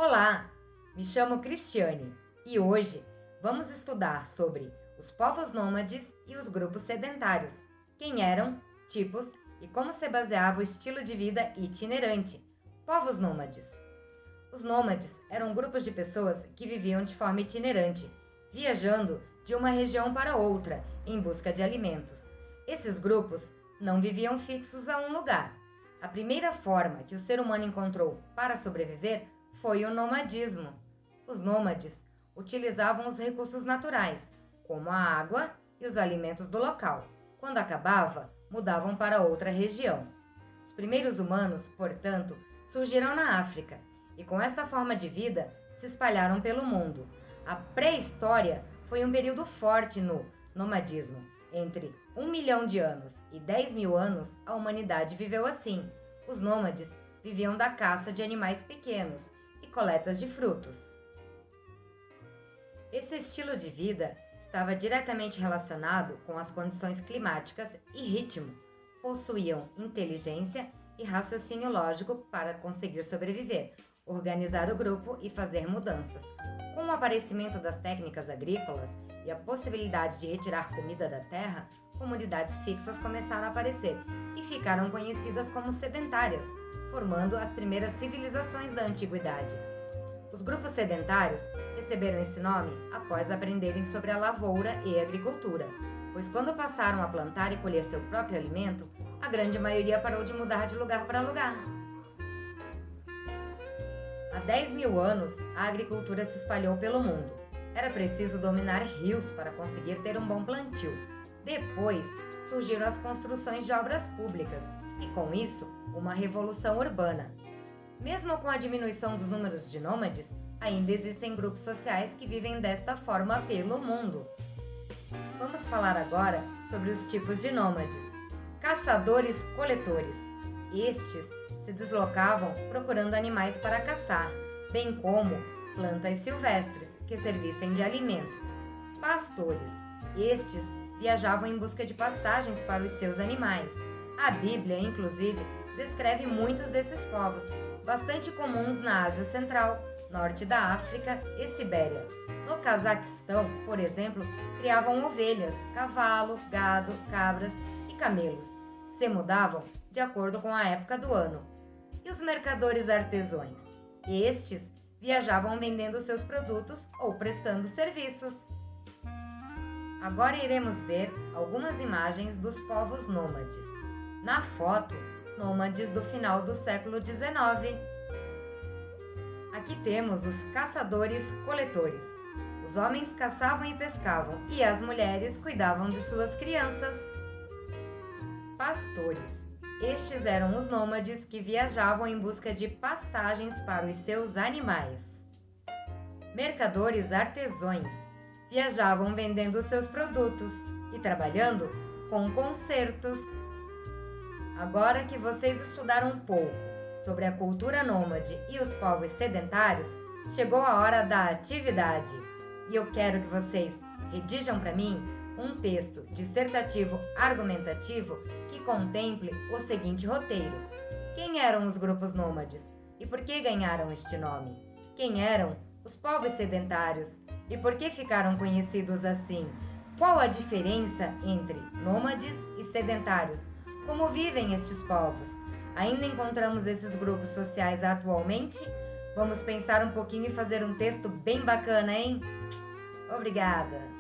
Olá, me chamo Cristiane e hoje vamos estudar sobre os povos nômades e os grupos sedentários, quem eram, tipos e como se baseava o estilo de vida itinerante. Povos nômades. Os nômades eram grupos de pessoas que viviam de forma itinerante, viajando de uma região para outra em busca de alimentos. Esses grupos não viviam fixos a um lugar. A primeira forma que o ser humano encontrou para sobreviver foi o nomadismo. Os nômades utilizavam os recursos naturais, como a água e os alimentos do local. Quando acabava, mudavam para outra região. Os primeiros humanos, portanto, surgiram na África e com esta forma de vida se espalharam pelo mundo. A pré-história foi um período forte no nomadismo. Entre 1 milhão de anos e 10 mil anos, a humanidade viveu assim. Os nômades viviam da caça de animais pequenos e coletas de frutos. Esse estilo de vida estava diretamente relacionado com as condições climáticas e ritmo. Possuíam inteligência e raciocínio lógico para conseguir sobreviver, organizar o grupo e fazer mudanças. Com o aparecimento das técnicas agrícolas e a possibilidade de retirar comida da terra, comunidades fixas começaram a aparecer e ficaram conhecidas como sedentárias, formando as primeiras civilizações da antiguidade. Os grupos sedentários receberam esse nome após aprenderem sobre a lavoura e a agricultura, pois quando passaram a plantar e colher seu próprio alimento, a grande maioria parou de mudar de lugar para lugar. Há 10 mil anos, a agricultura se espalhou pelo mundo. Era preciso dominar rios para conseguir ter um bom plantio. Depois, surgiram as construções de obras públicas e, com isso, uma revolução urbana. Mesmo com a diminuição dos números de nômades, ainda existem grupos sociais que vivem desta forma pelo mundo. Vamos falar agora sobre os tipos de nômades. Caçadores-coletores. Estes se deslocavam procurando animais para caçar, bem como plantas silvestres que servissem de alimento. Pastores. Estes viajavam em busca de pastagens para os seus animais. A Bíblia, inclusive, descreve muitos desses povos, bastante comuns na Ásia Central, norte da África e Sibéria. No Cazaquistão, por exemplo, criavam ovelhas, cavalo, gado, cabras e camelos. Se mudavam de acordo com a época do ano. E os mercadores artesãos? Estes viajavam vendendo seus produtos ou prestando serviços. Agora iremos ver algumas imagens dos povos nômades. Na foto, nômades do final do século XIX. Aqui temos os caçadores-coletores. Os homens caçavam e pescavam e as mulheres cuidavam de suas crianças. Pastores. Estes eram os nômades que viajavam em busca de pastagens para os seus animais. Mercadores artesãos. Viajavam vendendo seus produtos e trabalhando com concertos. Agora que vocês estudaram um pouco sobre a cultura nômade e os povos sedentários, chegou a hora da atividade. E eu quero que vocês redijam para mim um texto dissertativo argumentativo que contemple o seguinte roteiro. Quem eram os grupos nômades e por que ganharam este nome? Quem eram os povos sedentários e por que ficaram conhecidos assim? Qual a diferença entre nômades e sedentários? Como vivem estes povos? Ainda encontramos esses grupos sociais atualmente? Vamos pensar um pouquinho e fazer um texto bem bacana, hein? Obrigada!